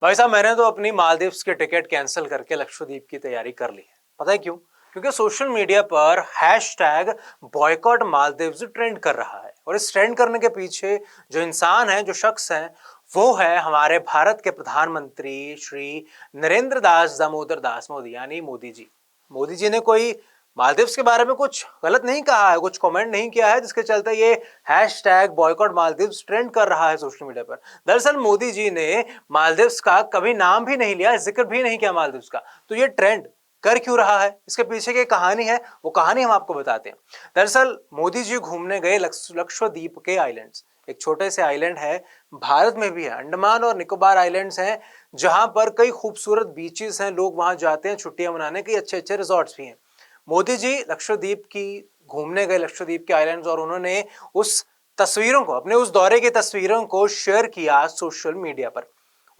भाई साहब, मैंने तो अपनी मालदीव्स के टिकट कैंसिल करके लक्षद्वीप की तैयारी कर ली है। पता है क्यों? क्योंकि सोशल मीडिया पर हैशटैग बॉयकॉट मालदीव्स ट्रेंड कर रहा है, और इस ट्रेंड करने के पीछे जो इंसान है, जो शख्स है, वो है हमारे भारत के प्रधानमंत्री श्री नरेंद्र दास दामोदर दास मोदी, यानी मोदी जी। मोदी जी ने कोई मालदीव्स के बारे में कुछ गलत नहीं कहा है, कुछ कमेंट नहीं किया है, जिसके चलते ये हैशटैग बॉयकॉट मालदीव्स ट्रेंड कर रहा है सोशल मीडिया पर। दरअसल मोदी जी ने मालदीव्स का कभी नाम भी नहीं लिया, जिक्र भी नहीं किया मालदीव्स का। तो ये ट्रेंड कर क्यों रहा है? इसके पीछे की कहानी है, वो कहानी हम आपको बताते हैं। दरअसल मोदी जी घूमने गए लक्षद्वीप के आइलैंड्स। एक छोटे से आइलैंड है, भारत में भी है, अंडमान और निकोबार आइलैंड्स हैं, जहां पर कई खूबसूरत बीचेस हैं, लोग वहां जाते हैं छुट्टियां मनाने, कई अच्छे अच्छे रिजॉर्ट्स भी हैं। मोदी जी लक्षद्वीप की घूमने गए, लक्षद्वीप के आइलैंड्स, और उन्होंने उस तस्वीरों को, अपने उस दौरे की तस्वीरों को शेयर किया सोशल मीडिया पर।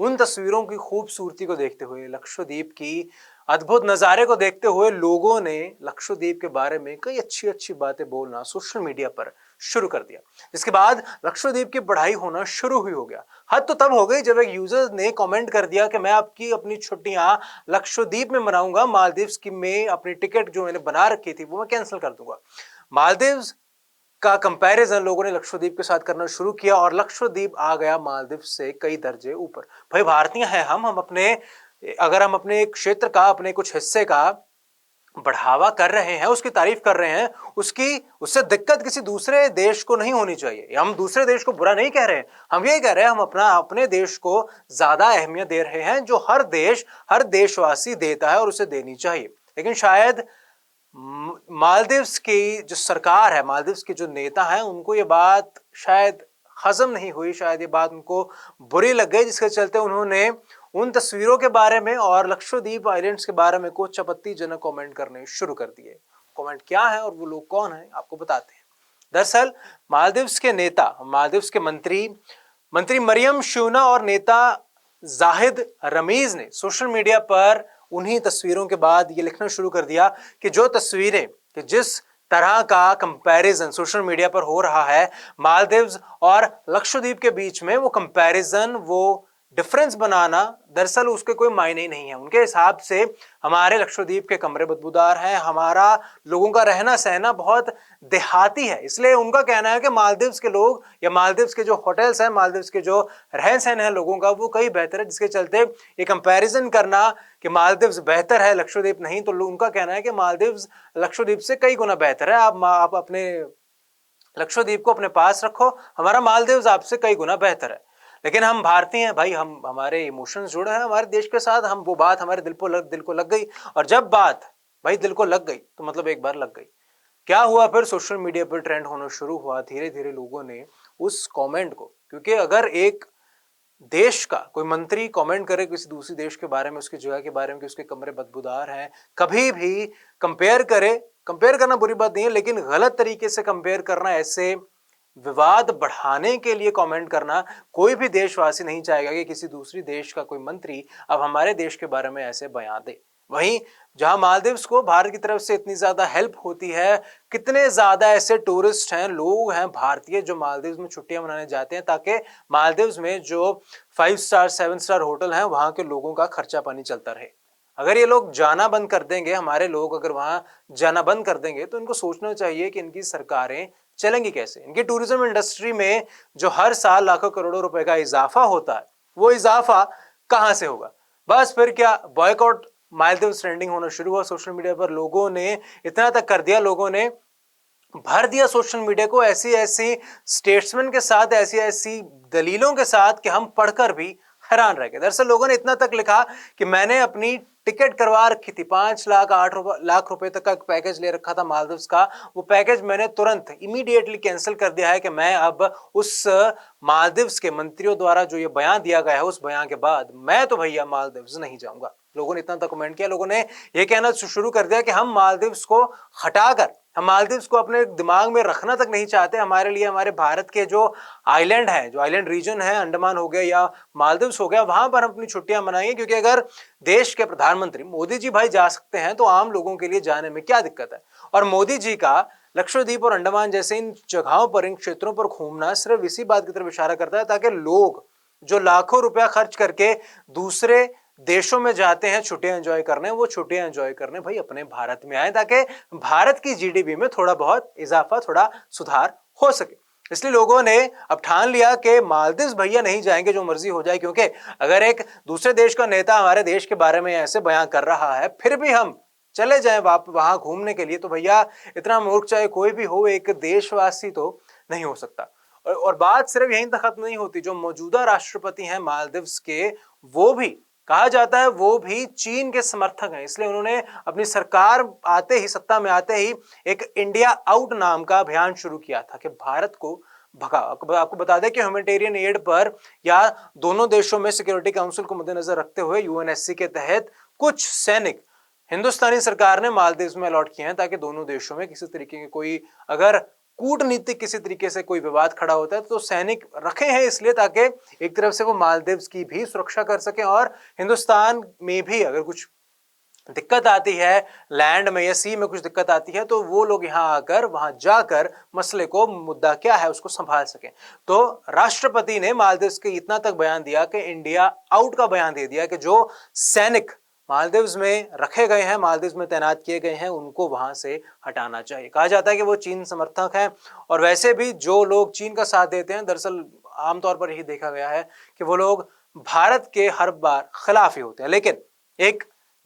उन तस्वीरों की खूबसूरती को देखते हुए, लक्षद्वीप की अद्भुत नज़ारे को देखते हुए, लोगों ने लक्षद्वीप के बारे में कई अच्छी अच्छी बातें बोलना सोशल मीडिया पर शुरू कर दिया। इसके बाद लक्षद्वीप की बढ़ाई होना शुरू हुई हो गया। हद तो तब हो गई जब एक यूजर ने कमेंट कर दिया कि मैं आपकी अपनी छुट्टियां लक्षद्वीप में मनाऊंगा, मालदीव्स की में अपनी टिकट जो मैंने बना रखी थी वो मैं कैंसिल कर दूंगा। मालदीव्स का कंपैरिजन लोगों ने लक्षद्वीप के साथ करना शुरू किया, और लक्षद्वीप आ गया मालदीव से कई दर्जे ऊपर। भाई भारतीय हैं हम अपने, अगर हम अपने क्षेत्र का, अपने कुछ हिस्से का बढ़ावा कर रहे हैं, उसकी तारीफ कर रहे हैं, उसकी उससे दिक्कत किसी दूसरे देश को नहीं होनी चाहिए। हम दूसरे देश को बुरा नहीं कह रहे हैं, हम यही कह रहे हैं हम अपने देश को ज्यादा अहमियत दे रहे हैं, जो हर देश, हर देशवासी देता है और उसे देनी चाहिए। लेकिन शायद मालदीव्स की जो सरकार है, मालदीव्स के जो नेता हैं, उनको ये बात शायद हजम नहीं हुई, शायद ये बात उनको बुरी लग गई, जिसके चलते उन्होंने उन तस्वीरों के बारे में और लक्षद्वीप आइलैंड्स के बारे में कुछ आपत्तिजनक कमेंट करने शुरू कर दिए। कमेंट क्या है और वो लोग कौन है, आपको बताते हैं। दरअसल मालदीव्स के नेता, मालदीव्स के मंत्री मंत्री मरियम शूना और नेता जाहिद रमीज ने सोशल मीडिया पर उन्हीं तस्वीरों के बाद ये लिखना शुरू कर दिया कि जो तस्वीरें, कि जिस तरह का कंपैरिजन सोशल मीडिया पर हो रहा है मालदीव्स और लक्षद्वीप के बीच में, वो कंपैरिजन, वो डिफरेंस बनाना, दरअसल उसके कोई मायने ही नहीं है। उनके हिसाब से हमारे लक्षद्वीप के कमरे बदबूदार हैं, हमारा लोगों का रहना सहना बहुत देहाती है, इसलिए उनका कहना है कि मालदीव्स के लोग या मालदीव्स के जो होटल्स हैं, मालदीव्स के जो रहन सहन है लोगों का, वो कहीं बेहतर है, जिसके चलते ये कंपैरिजन करना कि मालदीव्स बेहतर है, लक्षद्वीप नहीं, तो उनका कहना है कि मालदीव्स लक्षद्वीप से कई गुना बेहतर है। आप अपने लक्षद्वीप को अपने पास रखो, हमारा मालदीव्स आपसे कई गुना बेहतर है। लेकिन हम भारतीय हैं भाई, हम, हमारे इमोशंस जुड़े हैं हमारे देश के साथ, हम वो बात हमारे दिल को लग गई, और जब बात भाई दिल को लग गई तो मतलब एक बार लग गई। क्या हुआ फिर? सोशल मीडिया पर ट्रेंड होना शुरू हुआ। धीरे धीरे लोगों ने उस कमेंट को, क्योंकि अगर एक देश का कोई मंत्री कमेंट करे किसी दूसरी देश के बारे में, उसकी जगह के बारे में कि उसके कमरे बदबूदार हैं, कभी भी कंपेयर करे, कंपेयर करना बुरी बात नहीं है, लेकिन गलत तरीके से कंपेयर करना, ऐसे विवाद बढ़ाने के लिए कमेंट करना, कोई भी देशवासी नहीं चाहेगा कि किसी दूसरी देश का कोई मंत्री अब हमारे देश के बारे में ऐसे बयान दे। वहीं जहां मालदीव्स को भारत की तरफ से इतनी ज्यादा हेल्प होती है, कितने ज्यादा ऐसे टूरिस्ट हैं, लोग हैं भारतीय जो मालदीव्स में छुट्टियां मनाने जाते हैं, ताकि मालदीव्स में जो 5 स्टार 7 स्टार होटल हैं, वहां के लोगों का खर्चा पानी चलता रहे। अगर ये लोग जाना बंद कर देंगे, हमारे लोग अगर वहां जाना बंद कर देंगे, तो इनको सोचना चाहिए कि इनकी सरकारें चलेंगी कैसे। इनकी टूरिज्म इंडस्ट्री में जो हर साल लाखों करोड़ों रुपए का इजाफा होता है, वो इजाफा कहां से होगा? बस फिर क्या, बॉयकॉट मालदीव ट्रेंडिंग होना शुरू हुआ सोशल मीडिया पर। लोगों ने इतना तक कर दिया, लोगों ने भर दिया सोशल मीडिया को ऐसी ऐसी स्टेट्समैन के साथ, ऐसी ऐसी दलीलों के साथ कि हम पढ़कर भी हैरान रह गए। दरअसल लोगों ने इतना तक लिखा कि मैंने अपनी टिकट करवा रखी थी, 5 लाख 8 लाख रुपए तक का पैकेज ले रखा था मालदीव्स का, वो पैकेज मैंने तुरंत इमीडिएटली कैंसिल कर दिया है कि मैं अब उस मालदीव्स के मंत्रियों द्वारा जो ये बयान दिया गया है, उस बयान के बाद मैं तो भैया मालदीव्स नहीं जाऊंगा। लोगों ने इतना तक कमेंट किया, लोगों ने ये कहना शुरू कर दिया कि हम मालदीव्स को हटाकर, हम मालदीव्स को अपने दिमाग में रखना तक नहीं चाहते। हमारे लिए हमारे भारत के जो आइलैंड है, जो आइलैंड रीजन है, अंडमान हो गया या मालदीव्स हो गया, वहां पर हम अपनी छुट्टियां मनाएंगे, क्योंकि अगर देश के प्रधानमंत्री मोदी जी भाई जा सकते हैं, तो आम लोगों के लिए जाने में क्या दिक्कत है? और मोदी जी का लक्षद्वीप और अंडमान जैसे इन जगहों पर, इन क्षेत्रों पर घूमना सिर्फ इसी बात की तरफ इशारा करता है ताकि लोग जो लाखों रुपया खर्च करके दूसरे देशों में जाते हैं छुट्टियां एंजॉय करने, वो छुट्टियां एंजॉय करने भाई अपने भारत में आए, ताकि भारत की जीडीपी में थोड़ा बहुत इजाफा, थोड़ा सुधार हो सके। इसलिए लोगों ने अब ठान लिया कि मालदीव भैया नहीं जाएंगे, जो मर्जी हो जाए, क्योंकि अगर एक दूसरे देश का नेता हमारे देश के बारे में ऐसे बयान कर रहा है, फिर भी हम चले जाएं वहां घूमने के लिए, तो भैया इतना मूर्ख चाहे कोई भी हो, एक देशवासी तो नहीं हो सकता। और बात सिर्फ यहीं तक खत्म नहीं होती। जो मौजूदा राष्ट्रपति हैं मालदीव के, वो भी कहा जाता है वो भी चीन के समर्थक हैं, इसलिए उन्होंने अपनी सरकार आते ही, सत्ता में आते ही, एक इंडिया आउट नाम का अभियान शुरू किया था कि भारत को भगा। आपको बता दें कि ह्यूमैनिटेरियन एड पर या दोनों देशों में सिक्योरिटी काउंसिल को मद्देनजर रखते हुए यूएनएससी के तहत कुछ सैनिक हिंदुस्तानी सरकार ने मालदीव में अलॉट किए हैं, ताकि दोनों देशों में किसी तरीके के कोई अगर कूटनीतिक किसी तरीके से कोई विवाद खड़ा होता है तो सैनिक रखे हैं, इसलिए ताकि एक तरफ से वो मालदीव की भी सुरक्षा कर सकें, और हिंदुस्तान में भी अगर कुछ दिक्कत आती है, लैंड में या सी में कुछ दिक्कत आती है, तो वो लोग यहां आकर, वहां जाकर मसले को, मुद्दा क्या है उसको संभाल सकें। तो राष्ट्रपति ने मालदीव के इतना तक बयान दिया कि इंडिया आउट का बयान दे दिया कि जो सैनिक मालदीव में रखे गए हैं, मालदीव में तैनात किए गए हैं, उनको वहां से हटाना चाहिए। कहा जाता है कि वो चीन समर्थक हैं, और वैसे भी जो लोग चीन का साथ देते हैं, दरअसल आमतौर पर यही देखा गया है कि वो लोग भारत के हर बार खिलाफ ही होते हैं। लेकिन एक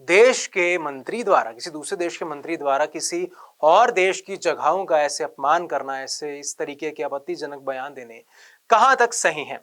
देश के मंत्री द्वारा, किसी दूसरे देश के मंत्री द्वारा किसी और देश की जगहों का ऐसे अपमान करना, ऐसे इस तरीके के आपत्तिजनक बयान देने कहां तक सही है,